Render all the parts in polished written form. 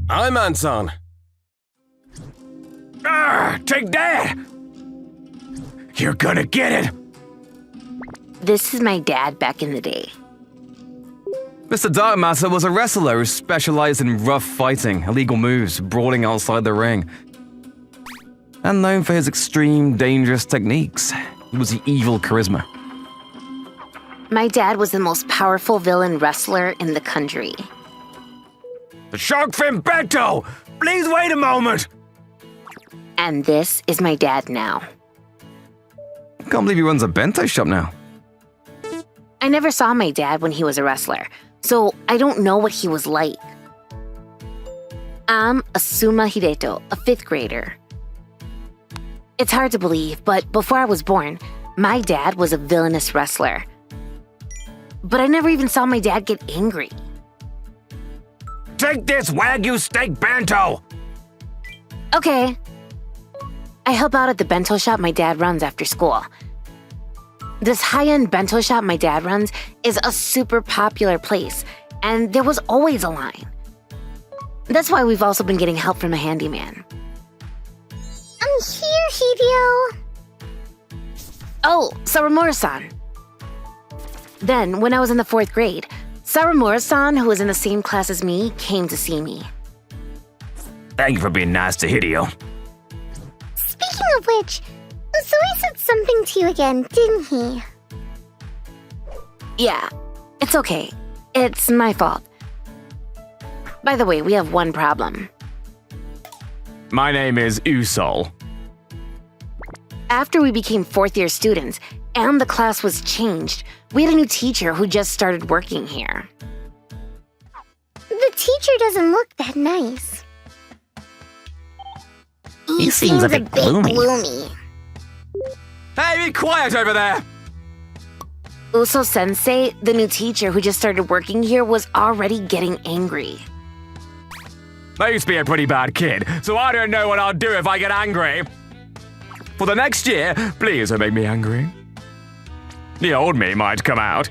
I'm Anton. Take that! You're gonna get it! This is my dad back in the day. Mr. Darkmatter was a wrestler who specialized in rough fighting, illegal moves, brawling outside the ring. And known for his extreme, dangerous techniques. He was the evil charisma. My dad was the most powerful villain wrestler in the country. The shark fin bento! Please wait a moment! And this is my dad now. I can't believe he runs a bento shop now. I never saw my dad when he was a wrestler, so I don't know what he was like. I'm Asuma Hideto, a 5th grader. It's hard to believe, but before I was born, my dad was a villainous wrestler. But I never even saw my dad get angry. Take this Wagyu steak bento! Okay. I help out at the bento shop my dad runs after school. This high-end bento shop my dad runs is a super popular place, and there was always a line. That's why we've also been getting help from a handyman. I'm here, Hideo. Oh, Saramura-san. Then, when I was in the 4th grade, Saramura-san, who was in the same class as me, came to see me. Thank you for being nice to Hideo. Speaking of which, Uzui said something to you again, didn't he? Yeah, it's okay. It's my fault. By the way, we have one problem. My name is Usol. After we became 4th-year students, and the class was changed, we had a new teacher who just started working here. The teacher doesn't look that nice. He seems a bit gloomy. Hey, be quiet over there! Uso-sensei, the new teacher who just started working here, was already getting angry. I used to be a pretty bad kid, so I don't know what I'll do if I get angry. For the next year, please don't make me angry. The old me might come out.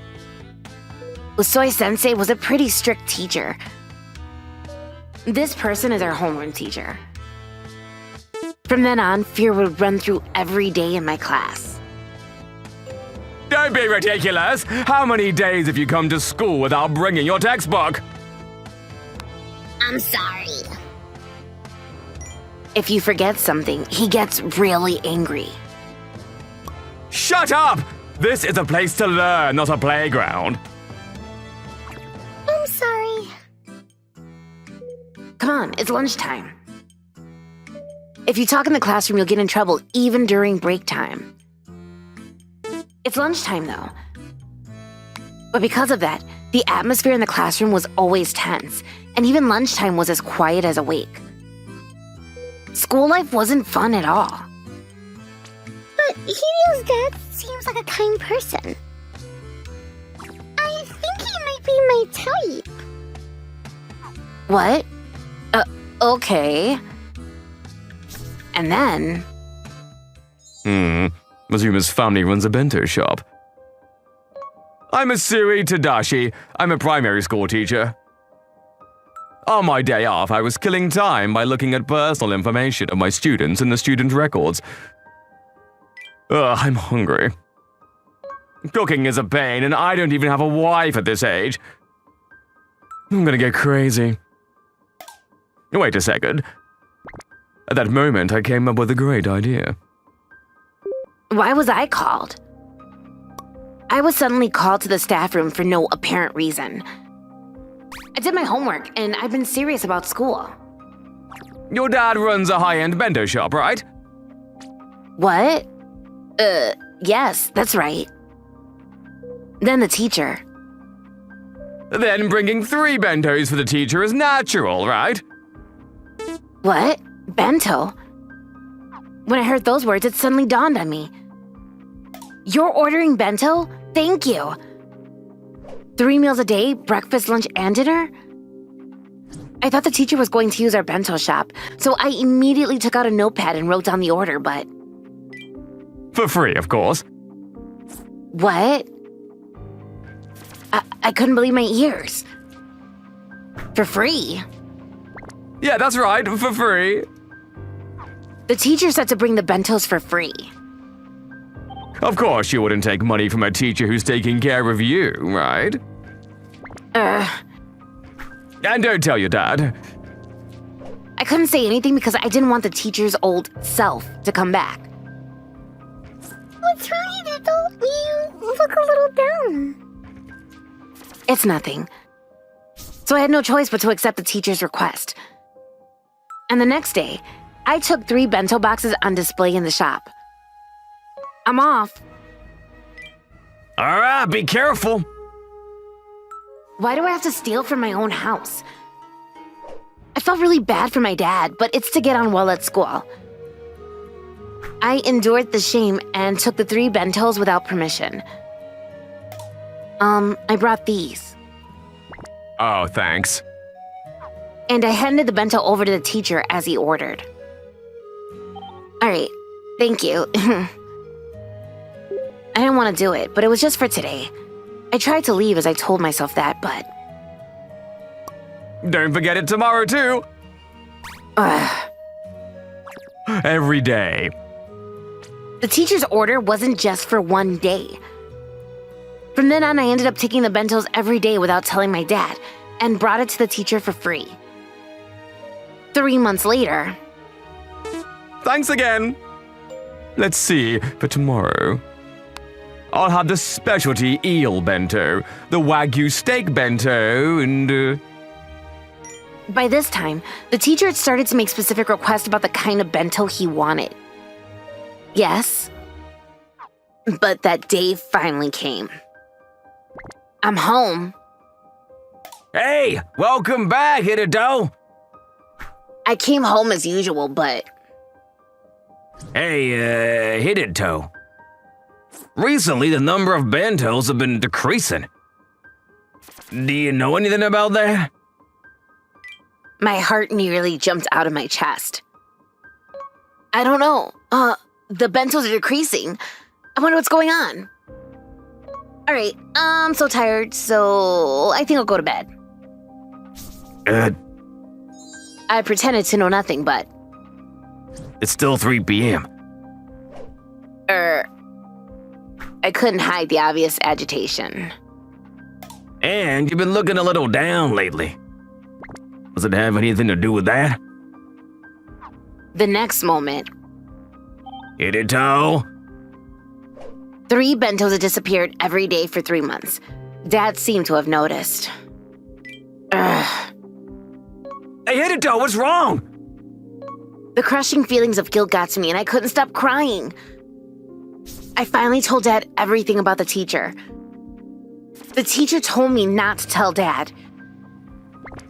Usoi-sensei was a pretty strict teacher. This person is our homeroom teacher. From then on, fear would run through every day in my class. Don't be ridiculous! How many days have you come to school without bringing your textbook? I'm sorry. If you forget something, he gets really angry. Shut up! This is a place to learn, not a playground. I'm sorry. Come on, it's lunchtime. If you talk in the classroom, you'll get in trouble even during break time. It's lunchtime, though. But because of that, the atmosphere in the classroom was always tense, and even lunchtime was as quiet as awake. School life wasn't fun at all. But Hideo's dad seems like a kind person. I think he might be my type. What? Okay. And then... Mazuma's family runs a bento shop. I'm Asui Tadashi. I'm a primary school teacher. On my day off, I was killing time by looking at personal information of my students in the student records. I'm hungry. Cooking is a pain, and I don't even have a wife at this age. I'm gonna get crazy. Wait a second. At that moment, I came up with a great idea. Why was I called? I was suddenly called to the staff room for no apparent reason. I did my homework, and I've been serious about school. Your dad runs a high-end bento shop, right? What? Yes, that's right. Then the teacher. Then bringing 3 bentos for the teacher is natural, right? What? Bento? When I heard those words, it suddenly dawned on me. You're ordering bento? Thank you. 3 meals a day, breakfast, lunch, and dinner? I thought the teacher was going to use our bento shop, so I immediately took out a notepad and wrote down the order, but... For free, of course. What? I couldn't believe my ears. For free? Yeah, that's right, for free. The teacher said to bring the bentos for free. Of course you wouldn't take money from a teacher who's taking care of you, right? And don't tell your dad. I couldn't say anything because I didn't want the teacher's old self to come back. What's wrong, Adult? You look a little down. It's nothing. So I had no choice but to accept the teacher's request. And the next day, I took 3 bento boxes on display in the shop. I'm off. All right, be careful. Why do I have to steal from my own house? I felt really bad for my dad, but it's to get on well at school. I endured the shame and took the 3 bentos without permission. I brought these. Oh, thanks. And I handed the bento over to the teacher as he ordered. All right, thank you. I didn't want to do it, but it was just for today. I tried to leave as I told myself that, but... Don't forget it tomorrow, too. Every day. The teacher's order wasn't just for one day. From then on, I ended up taking the bentos every day without telling my dad, and brought it to the teacher for free. 3 months later... Thanks again. Let's see, for tomorrow. I'll have the specialty eel bento, the wagyu steak bento, and... By this time, the teacher had started to make specific requests about the kind of bento he wanted. Yes. But that day finally came. I'm home. Hey, welcome back, Hidado. I came home as usual, but... Hey, Hidado. Recently, the number of bentos have been decreasing. Do you know anything about that? My heart nearly jumped out of my chest. I don't know. The bentos are decreasing. I wonder what's going on. All right, I'm so tired, so I think I'll go to bed. I pretended to know nothing, but... It's still 3 p.m. I couldn't hide the obvious agitation. And you've been looking a little down lately. Does it have anything to do with that? The next moment, Hidado? 3 bentos had disappeared every day for 3 months. Dad seemed to have noticed. Hey, Hidado, what's wrong? The crushing feelings of guilt got to me and I couldn't stop crying. I finally told Dad everything about the teacher. The teacher told me not to tell Dad.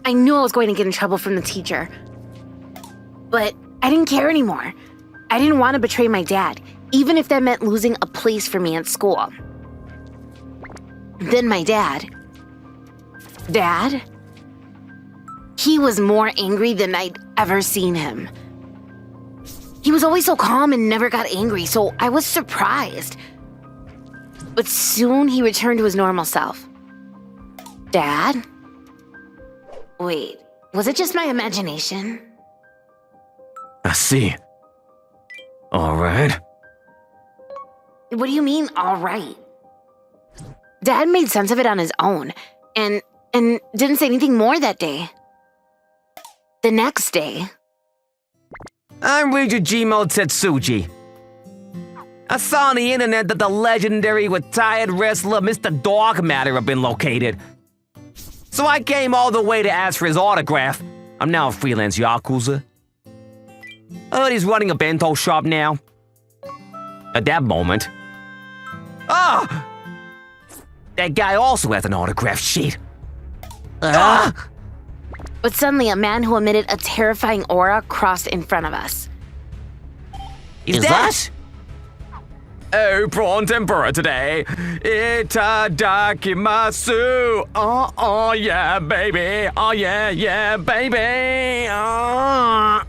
I knew I was going to get in trouble from the teacher. But I didn't care anymore. I didn't want to betray my dad, even if that meant losing a place for me at school. Then my dad... Dad? He was more angry than I'd ever seen him. He was always so calm and never got angry, so I was surprised. But soon he returned to his normal self. Dad? Wait, was it just my imagination? I see. All right. What do you mean, all right? Dad made sense of it on his own, and didn't say anything more that day. The next day... I'm Rijijimo Tetsuji. I saw on the internet that the legendary retired wrestler Mr. Dogmatter had been located. So I came all the way to ask for his autograph. I'm now a freelance Yakuza. I heard he's running a bento shop now. At that moment... Ah! That guy also has an autograph sheet. But suddenly a man who emitted a terrifying aura crossed in front of us. Is that? Oh, prawn tempura today. Itadakimasu. Oh, yeah, baby. Oh, yeah, baby. Oh.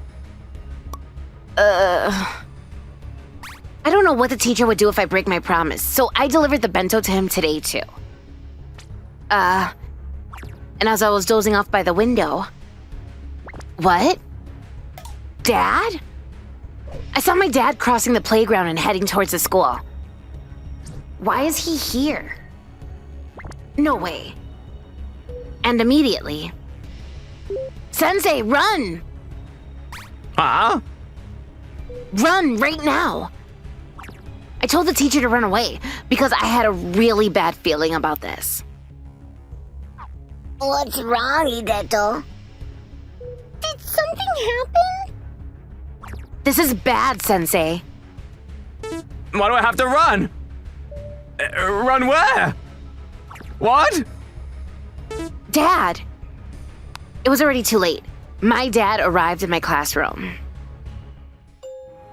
I don't know what the teacher would do if I break my promise, so I delivered the bento to him today, too. And as I was dozing off by the window, What? Dad? I saw my dad crossing the playground and heading towards the school. Why is he here? No way. And immediately... Sensei, run! Huh? Run right now! I told the teacher to run away because I had a really bad feeling about this. What's wrong, Hideto? Did something happen? This is bad, Sensei. Why do I have to run? Run where? What? Dad! It was already too late. My dad arrived in my classroom.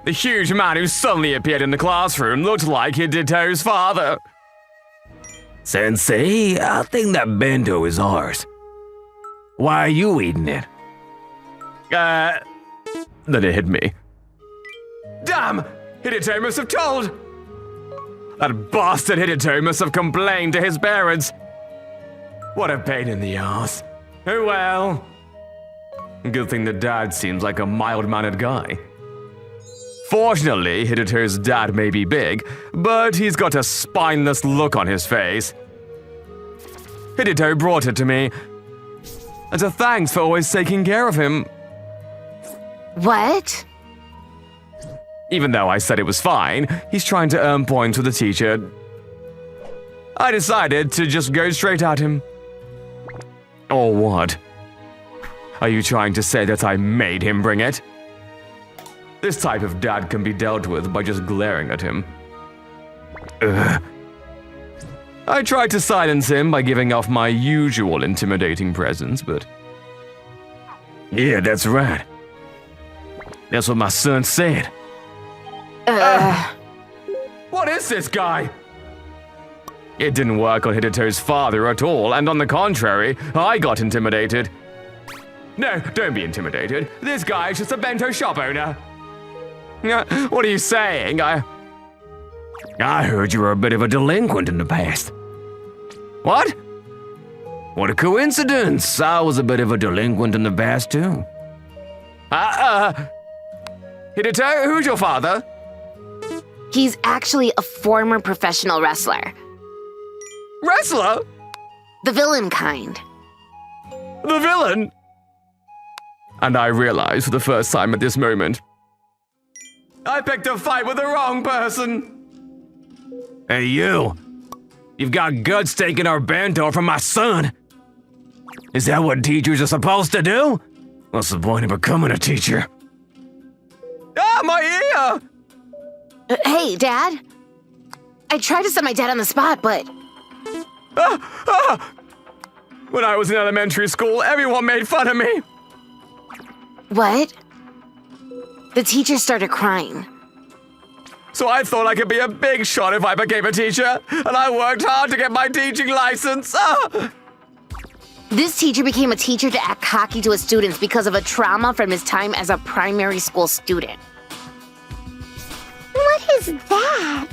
The huge man who suddenly appeared in the classroom looked like Hideto's father. Sensei, I think that bento is ours. Why are you eating it? Then it hit me. Damn! Hideto must have told! That bastard Hideto must have complained to his parents. What a pain in the ass. Oh well. Good thing the dad seems like a mild-mannered guy. Fortunately, Hideto's dad may be big, but he's got a spineless look on his face. Hideto brought it to me. As a thanks for always taking care of him. What? Even though I said it was fine, he's trying to earn points with the teacher. I decided to just go straight at him. Or what? Are you trying to say that I made him bring it? This type of dad can be dealt with by just glaring at him. Ugh. I tried to silence him by giving off my usual intimidating presence, but... Yeah, that's right. That's what my son said. What is this guy? It didn't work on Hideto's father at all, and on the contrary, I got intimidated. No, don't be intimidated. This guy is just a bento shop owner. What are you saying? I heard you were a bit of a delinquent in the past. What? What a coincidence. I was a bit of a delinquent in the past, too. Hideto, who's your father? He's actually a former professional wrestler. Wrestler? The villain kind. The villain? And I realized for the first time at this moment, I picked a fight with the wrong person. Hey, you. You've got guts taking our bento from my son. Is that what teachers are supposed to do? What's the point of becoming a teacher? Ah, my ear! Hey, Dad. I tried to set my dad on the spot, but... When I was in elementary school, everyone made fun of me. What? The teacher started crying. So I thought I could be a big shot if I became a teacher, and I worked hard to get my teaching license. This teacher became a teacher to act cocky to his students because of a trauma from his time as a primary school student. What is that?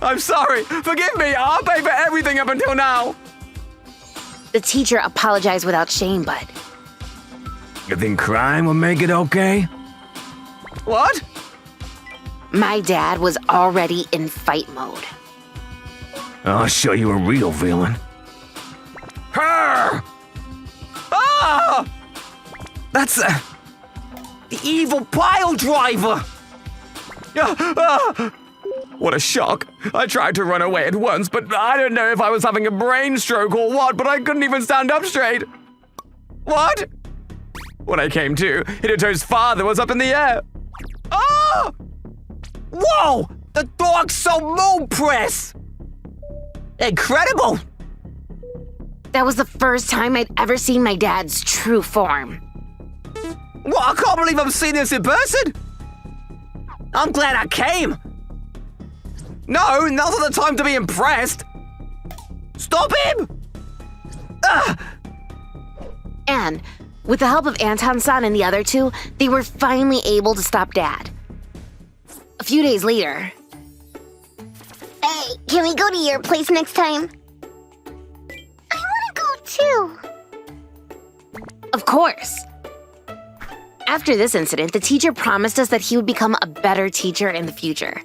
I'm sorry. Forgive me. I'll pay for everything up until now. The teacher apologized without shame, but... You think crime will make it okay? What? My dad was already in fight mode. I'll show you a real villain. Her! Ah! That's the evil pile driver! What a shock. I tried to run away at once, but I don't know if I was having a brain stroke or what, but I couldn't even stand up straight. What? When I came to, Hideto's father was up in the air. Ah! Whoa! The dog's so moon press! Incredible! That was the first time I'd ever seen my dad's true form. What? I can't believe I'm seeing this in person! I'm glad I came! No, now's not the time to be impressed! Stop him! And, with the help of Anton-san and the other two, they were finally able to stop Dad. A few days later... Hey, can we go to your place next time? I want to go too. Of course. After this incident, the teacher promised us that he would become a better teacher in the future.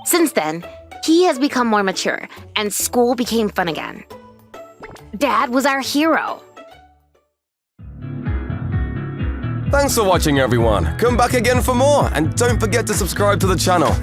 Since then, he has become more mature, and school became fun again. Dad was our hero. Thanks for watching, everyone. Come back again for more, and don't forget to subscribe to the channel.